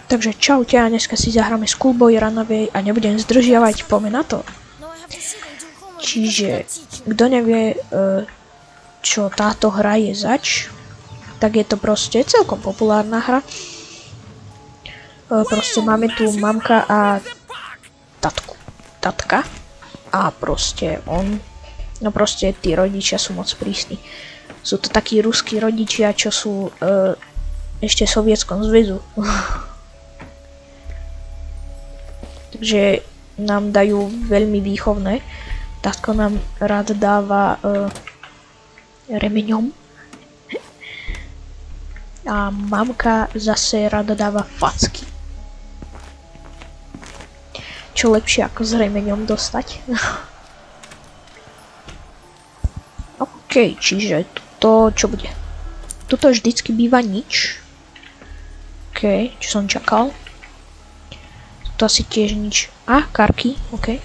Takže čaute, a dneska si zahráme Schoolboy Runaway a nebudem zdržiavať, poďme na to. Čiže, kto nevie, čo táto hra je zač, tak je to proste celkom populárna hra. Proste máme tu mamka a tatka a proste no proste tí rodičia sú moc prísni. Sú to takí ruskí rodičia, čo sú ešte v Sovietskom zväzu. Takže nám dajú veľmi výchovné. Tatko nám rád dáva remeňom. A mamka zase rada dáva facky. Čo lepšie ako s remeňom dostať. OK, čiže to čo bude? Tuto vždycky býva nič. OK, čo som čakal. To asi tiež nič. A, karky, OK.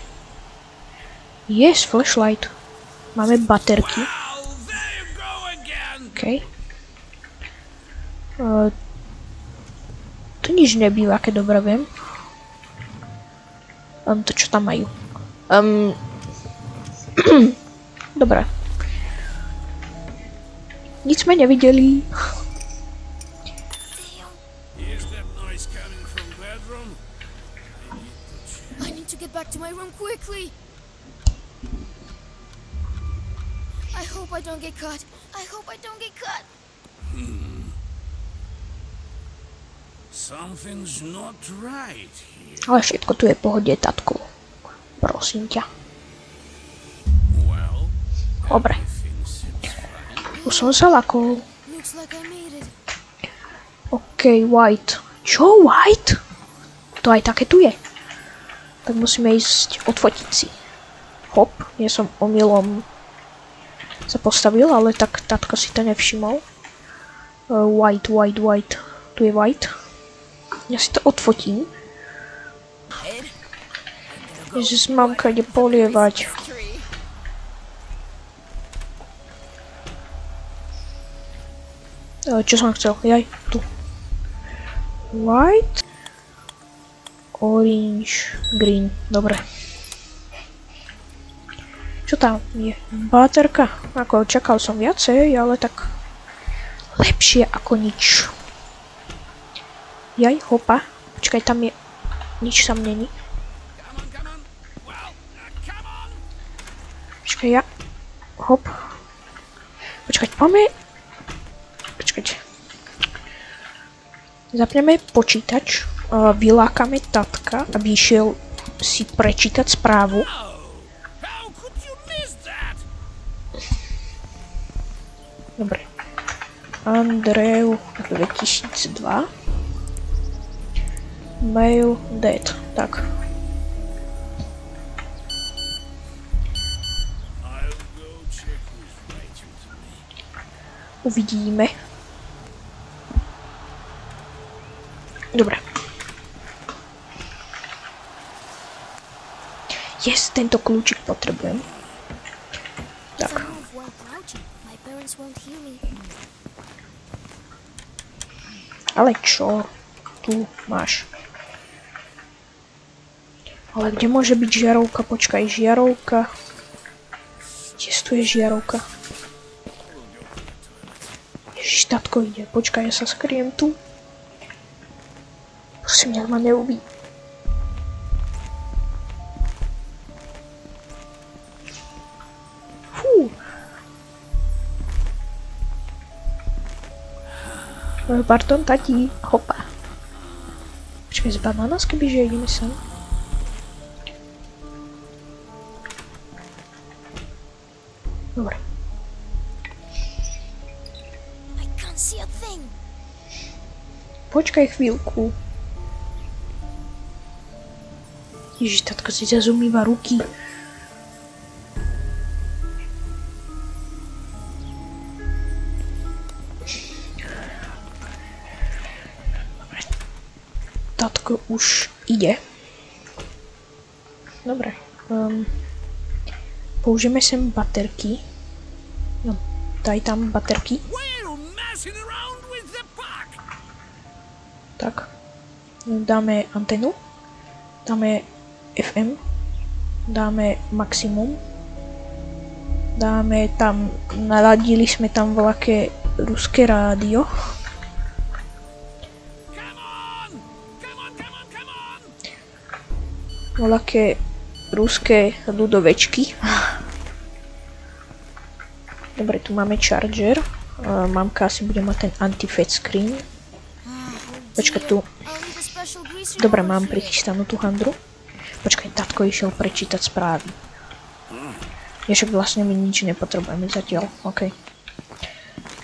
Yes, flashlight. Máme baterky. OK. Tu nič nebýva, keď dobre viem. To čo tam majú? Dobre. Nic sme nevideli. Back to my room quickly. I hope I don't get caught. I hope I don't get caught. Something's not right here. Ale všetko tu je v pohode, tatku. Prosím ťa. Well, dobre. Už som sa lakol. Looks like I made it. OK, white. Čo, white? To aj také tu je. Tak musíme ísť odfotiť si. Hop, ja som omylom sa postavil, ale tak tatko si to nevšimol. White. Tu je white. Ja si to odfotím. Ježiš, mamka ide polievať. Čo som chcel? Jaj, tu. White. Orange, green, dobre. Čo tam je? Baterka. Ako čakal som viacej, ale tak lepšie ako nič. Jaj, hopa. Počkaj, tam je... Nič tam není. Počkaj, ja... Hop. Počkať, poďme... Počkať. Zapneme počítač. Vylákame tatka, aby išiel si prečítať správu. Dobre. Andrew 2002. Mail dead. Tak. Uvidíme. Dobre. Yes, tento kľúčik potrebujem. Tak. Ale čo? Tu máš. Ale kde môže byť žiarovka? Počkaj, žiarovka. Kde tu je žiarovka? Ježiš, tatko ide. Počkaj, ja sa skryjem tu. Prosím, nech ma neuvidí. Pardon, tati. Hopa. Počkaj, z banánas, kebyže ideme sem. Dobre. Počkaj chvíľku. Ježiš, tatko si zase umýva ruky. Tatko už ide. Dobre. Použijeme sem baterky. No, daj tam baterky. Tak. Dáme antenu. Dáme FM. Dáme maximum. Dáme tam, naladili sme tam voľaké ruské rádio. Voľaké ruské ľudovečky. Dobre, tu máme charger. Mamka asi bude mať ten anti-fat screen. Počkaj tu. Dobre, mám prichystanú tú handru. Počkaj, tatko išiel prečítať správy. Ja však vlastne my nič nepotrebujeme zatiaľ. OK.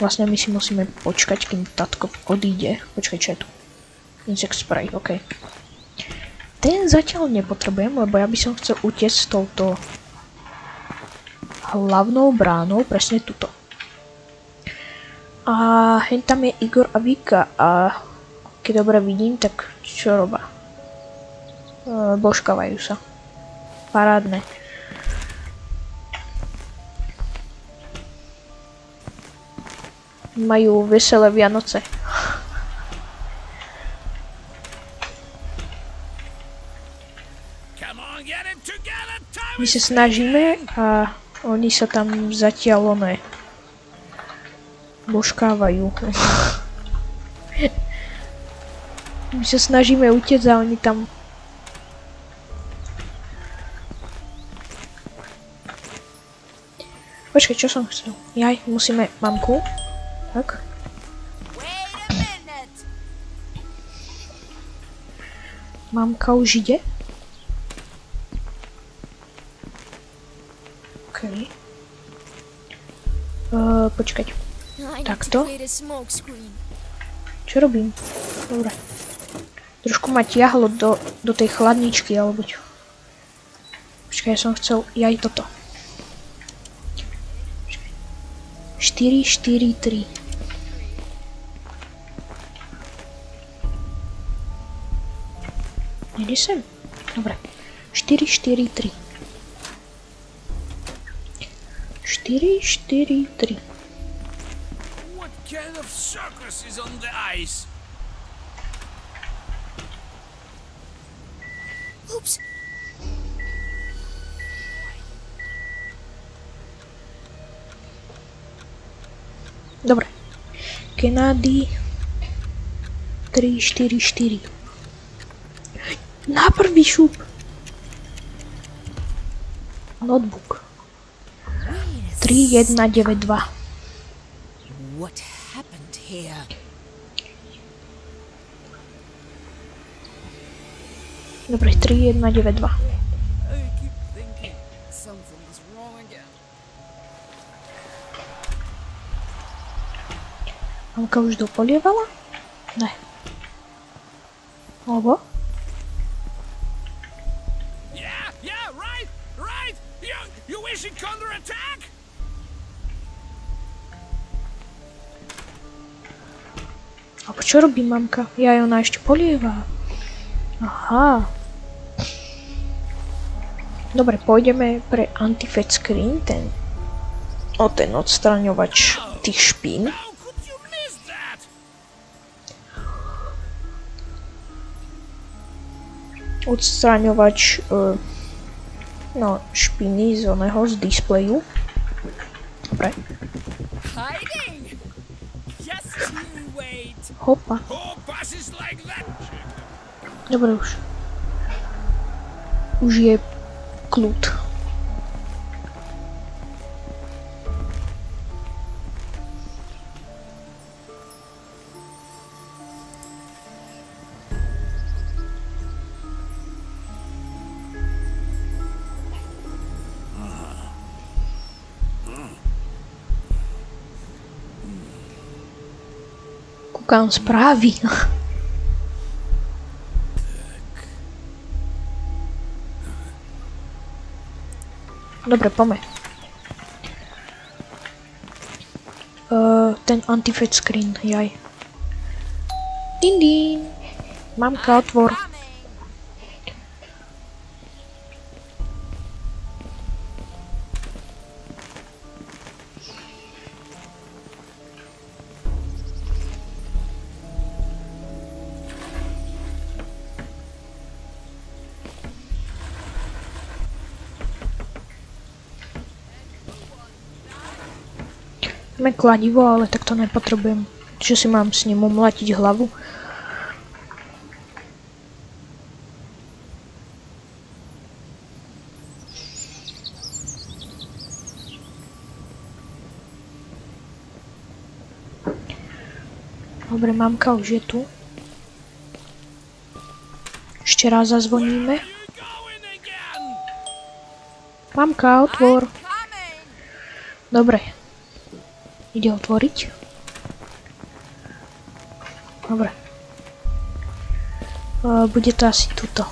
Vlastne my si musíme počkať, kým tatko odíde. Počkaj, čo je tu? Insect spray, OK. Ten zatiaľ nepotrebujem, lebo ja by som chcel utiecť s touto hlavnou bránou, presne tuto. A hen tam je Igor a Vika a keď dobre vidím, tak čo robia? Božkávajú sa. Parádne. Majú veselé Vianoce. My sa snažíme a oni sa tam zatiaľ božkávajú. My sa snažíme utiecť a oni tam... Počkaj, čo som chcel? Jaj, musíme mamku. Tak. Mamka už ide. OK. Počkať. Takto. Čo robím? Dobre. Trošku ma tiahlo do tej chladničky, alebo čo. Počkaj, ja som chcel aj toto. 4, 4, 3. Nejde sem? Dobre. 4, 4, 3. 4, 4, 3. What kind of circus is on the ice? Oops. Dobre. Kennedy 3, 4, 4. Na prvý šup. Notebook. 3, 1, 9, 2. What happened here? Dobre, 3, 1, 9, 2. I keep thinking something is wrong again. Mamka už dopolievala? Ne. Alebo? Yeah, right. You wish it counterattack? Alebo čo robí mamka? Ja ona ešte polieva. Aha. Dobre, pôjdeme pre anti-fat screen, ten odstraňovač tých špín. How could you miss that? Odstraňovač špiny z oného, z displeju. Dobre. Hiding? Just you wait. Hopa. Oh, passes like that. Dobre už. Už je kľud. Kúkam správy. Dobre, poďme. Ten anti-fat screen, jaj. Din din. Mamka, otvor. Máme kladivo, ale tak to nepotrebujem. Že si mám s ním umlatiť hlavu. Dobre, mamka už je tu. Ešte raz zazvoníme. Mamka, otvor. Dobre. Ide otvoriť. Dobre. Bude to asi tuto.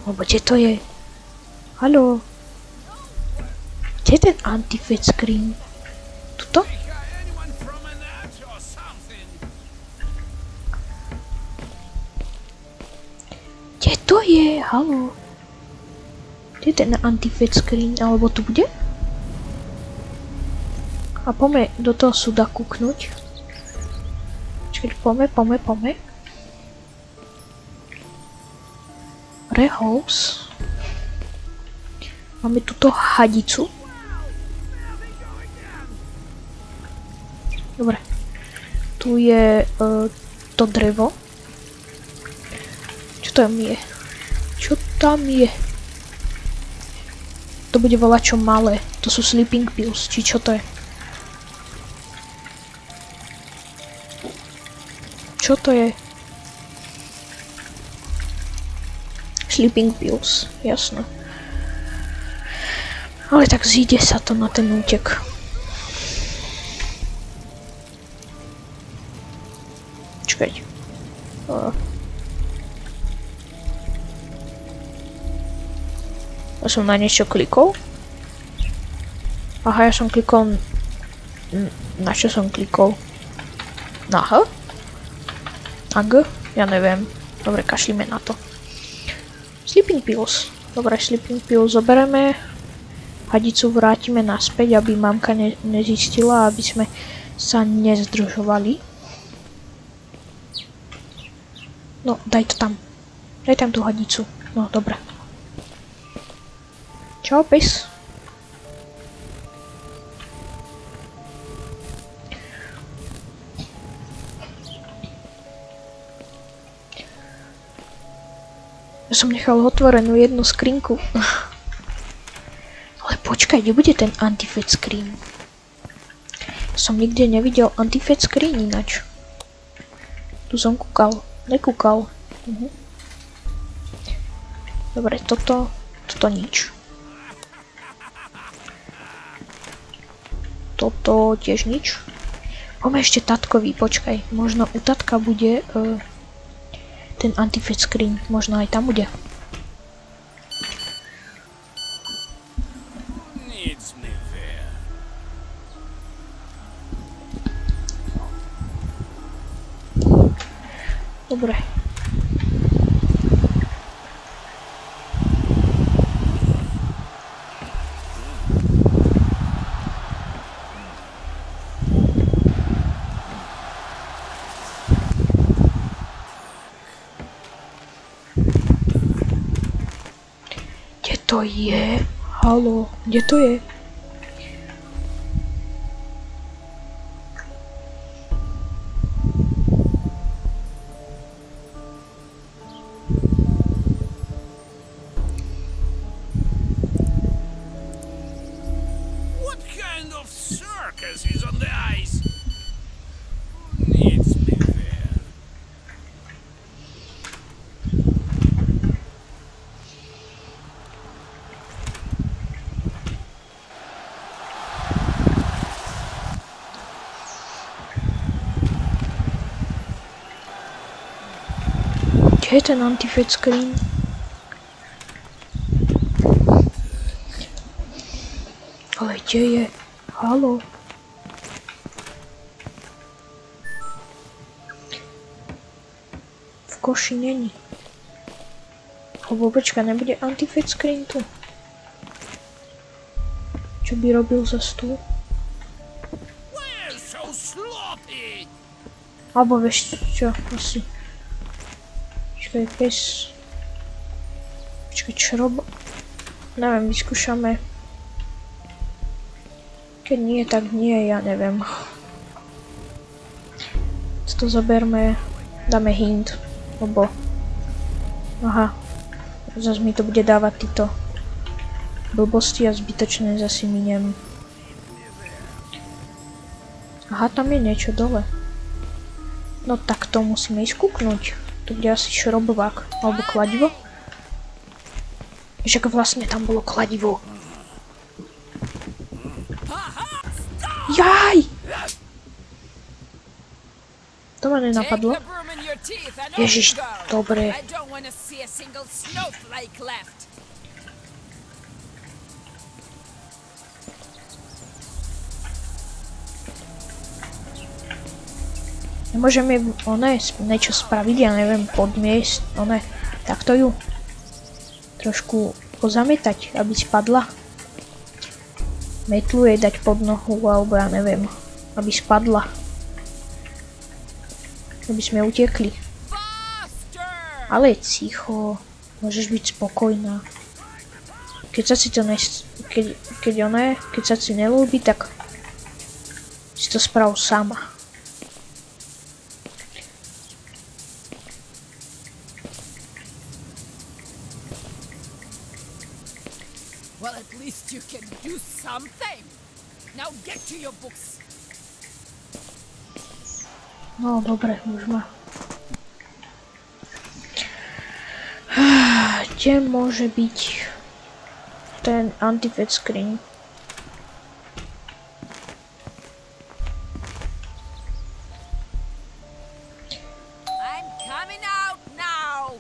Lebo kde to je? Haló? Kde je ten anti-fade screen? Tuto? Kde to je? Haló? Kde je ten anti-fade screen? Alebo tu bude? A poďme do toho súda kúknuť. Čakaj, poďme. Rehouse. Máme túto hadicu. Dobre. Tu je to drevo. Čo tam je? Čo tam je? To bude volačo malé. To sú sleeping pills, či čo to je? Čo to je? Sleeping pills, jasno. Ale tak zíde sa to na ten útek. Čakaj. Ja som na niečo klikol. Aha, ja som klikol... Na čo som klikol? Na H? A G? Ja neviem. Dobre, kašlíme na to. Sleeping pills. Dobre, sleeping pills zobereme. Hadicu vrátime naspäť, aby mamka nezistila, aby sme sa nezdržovali. No, daj to tam. Daj tam tú hadicu. No, dobre. Čau, pes. Ja som nechal otvorenú jednu skrinku. Ale počkaj, kde bude ten anti-fade screen? Som nikde nevidel anti-fade screen ináč. Tu som kúkal. Nekúkal. Dobre, toto nič. Toto tiež nič. Poďme ešte tatkovi, počkaj. Možno u tatka bude... ten anti-fade screen, možno aj tam bude. Dobre. To je? Haló, kde to je? What kind of circus is on the ice? Needs me there. Kde je ten anti-fade screen? Ale kde je? Haló? V koši není. Alebo počka, nebude anti-fade screen tu? Čo by robil za stôl? Alebo vieš čo, asi. Počkaj, pes. Počkaj, čo robo? Neviem, vyskúšame. OK, Keď nie, tak nie, ja neviem. To zoberme, dáme hint, lebo... Aha, zase mi to bude dávať títo blbosti a zbytočné zase miniem. Aha, tam je niečo dole. No tak to musíme ísť kúknuť. To bude asi šrobovák, alebo kladivo. Však vlastne tam bolo kladivo. Jaj! To ma nenapadlo. Ježiš, dobre. Nemôžeme niečo spraviť, ja neviem, podmiesť, takto ju trošku pozametať, aby spadla. Metlu jej dať pod nohu, alebo ja neviem, aby spadla. Aby sme utekli. Ale ticho, môžeš byť spokojná. Keď sa si to keď sa si nelúbi, tak si to sprav sama. Well, at least you can do something. Now get to your books. No, dobre, už ma. Kde môže byť ten anti-fat screen? I'm coming out now.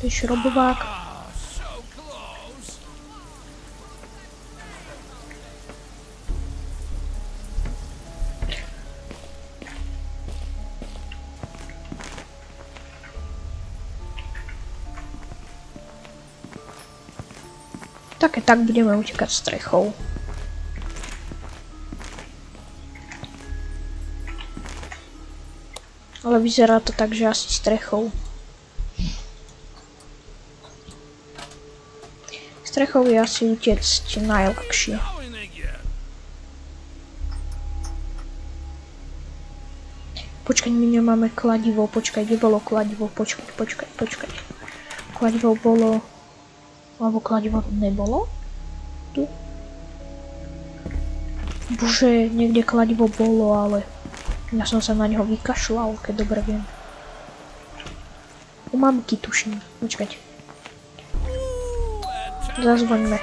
To je šrobovák. So close. Tak budeme utekať strechou. Ale vyzerá to tak, že asi strechou. Strechou je asi utiecť najľahšie. Počkaj, my nemáme kladivo, počkaj, kde bolo kladivo, počkaj. Kladivo bolo... Alebo kladivo nebolo? Tu? Bože, niekde kladivo bolo, ale... Ja som sa na neho vykašľal, keď dobre viem. U mamky tuším, počkať. Zazvoňme.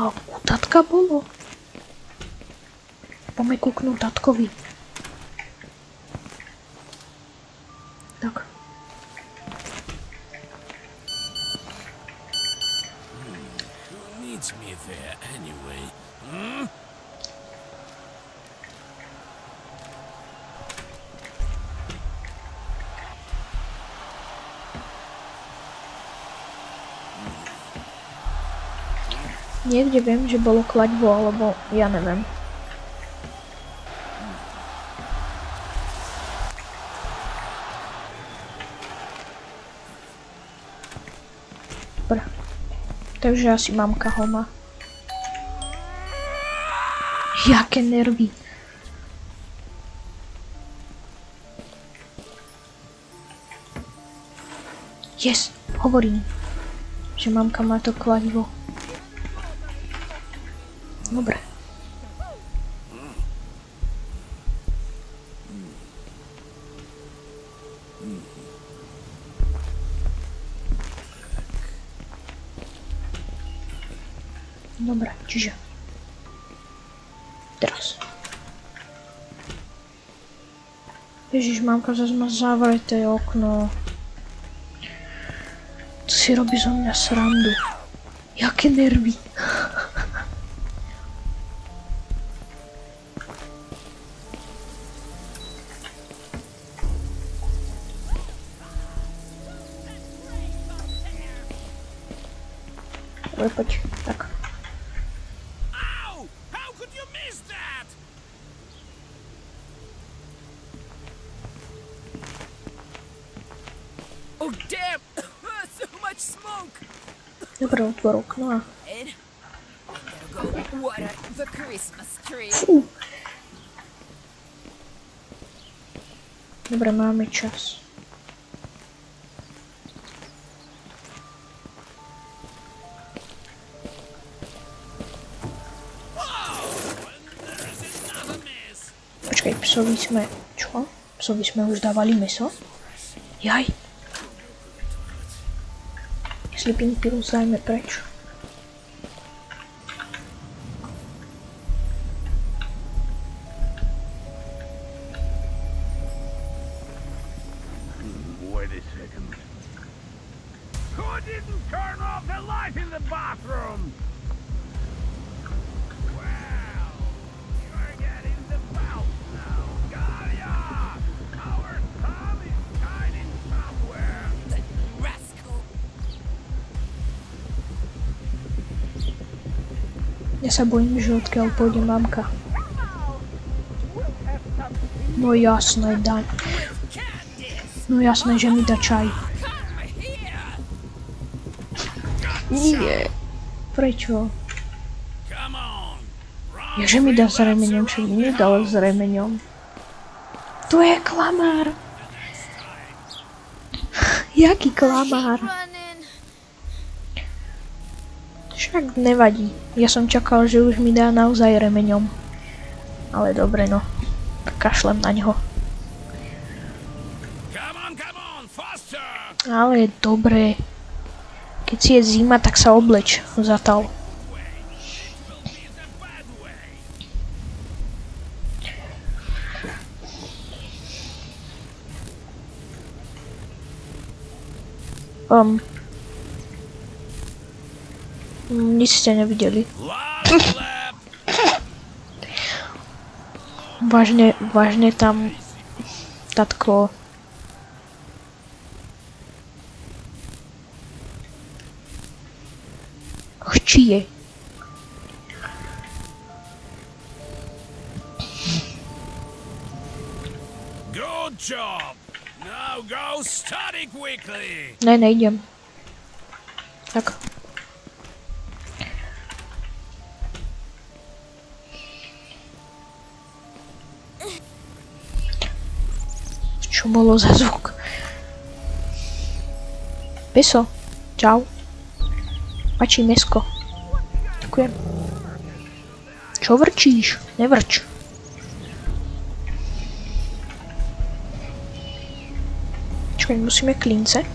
A u tatka bolo. Poďme kúknúť tatkovi. Tak. Who needs me there anyway? Hmm? Niekde viem, že bolo kladivo, alebo ja neviem. Dobre. Takže asi mamka ho má. Jaké nervy. Yes, hovorím, že mamka má to kladivo. Dobre. Dobre, čiže teraz. Ježiš, mamka zase má zavreté okno. To si robí zo mňa srandu. Jaké nervy. Poď. Tak. Ow! How could you miss that? Oh damn! So much smoke! Dobre, otvor okno a... Ed, I gotta go water the Christmas tree. Fú. Dobre, máme čas. Počkaj, psovi sme... Čo? Psovi sme už dávali meso? Jaj. Sleeping pills dajme preč. Wait a second. Who didn't turn off the light in the bathroom? Well, you're getting the bounce now. Gaia! Our sun is shining somewhere. The rascal! Ja sa bojím, že odkiaľ pôjde mamka. No jasné, daj. No jasné, že mi dá čaj. Nie. Prečo? Come on. Ježe mi dá s remeňom, však mi nedal s remeňom. To je klamár. Jaký klamár? Running. Však nevadí. Ja som čakal, že už mi dá naozaj remeňom. Ale dobre no. Kašlem na ňo. Come on, faster. Ale dobre. Keď si je zima, tak sa obleč. Zatal. It's a bad way. Nic ste nevideli. Lap. Vážne tam tatko chčije. Good job. Now go study quickly. Ne, nejdem. Tak. Čo bolo za zvuk? Peso, čau. Pačí mesko. Ďakujem. Čo vrčíš? Nevrč. Čakaj, musíme klince.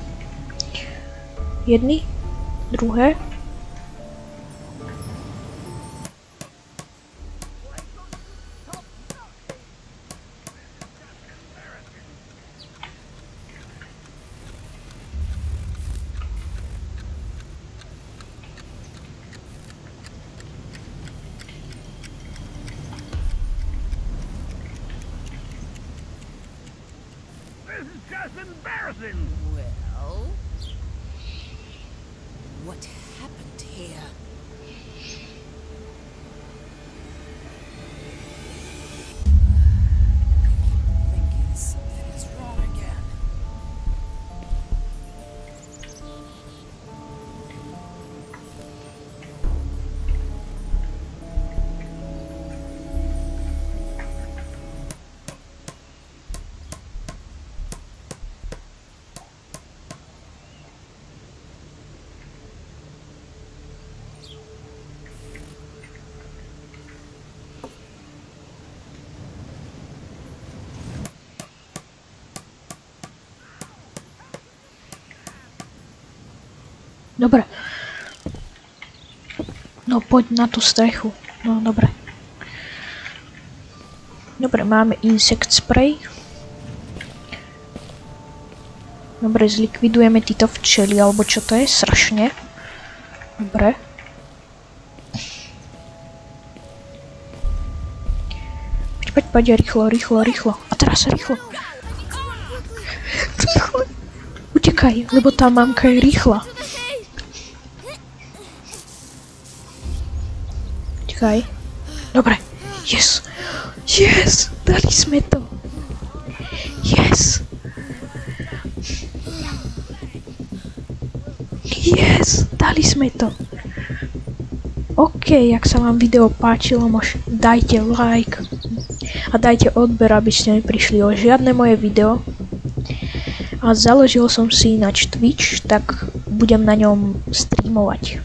Jedny, druhé. This is just embarrassing. Well, what happened here? Thinking something is wrong again. Dobre. No poď na tú strechu. No dobre. Dobre, máme insect spray. Dobre, zlikvidujeme títo včely, alebo čo to je? Sršne. Dobre. Poď, rýchlo. A teraz rýchlo. Rýchlo. Utekaj, lebo tá mamka je rýchla. Počkaj. Dobre. Yes. Yes. Dali sme to. Yes. Yes. Dali sme to. OK, ak sa vám video páčilo, dajte like a dajte odber, aby ste neprišli o žiadne moje video. A založil som si ináč Twitch, tak budem na ňom streamovať.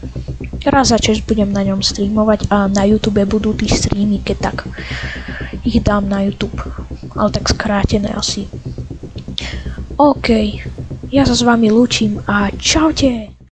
Raz za čas budem na ňom streamovať a na YouTube budú tí streamy, keď tak ich dám na YouTube. Ale tak skrátené asi. OK, ja sa s vami lúčim a čaute.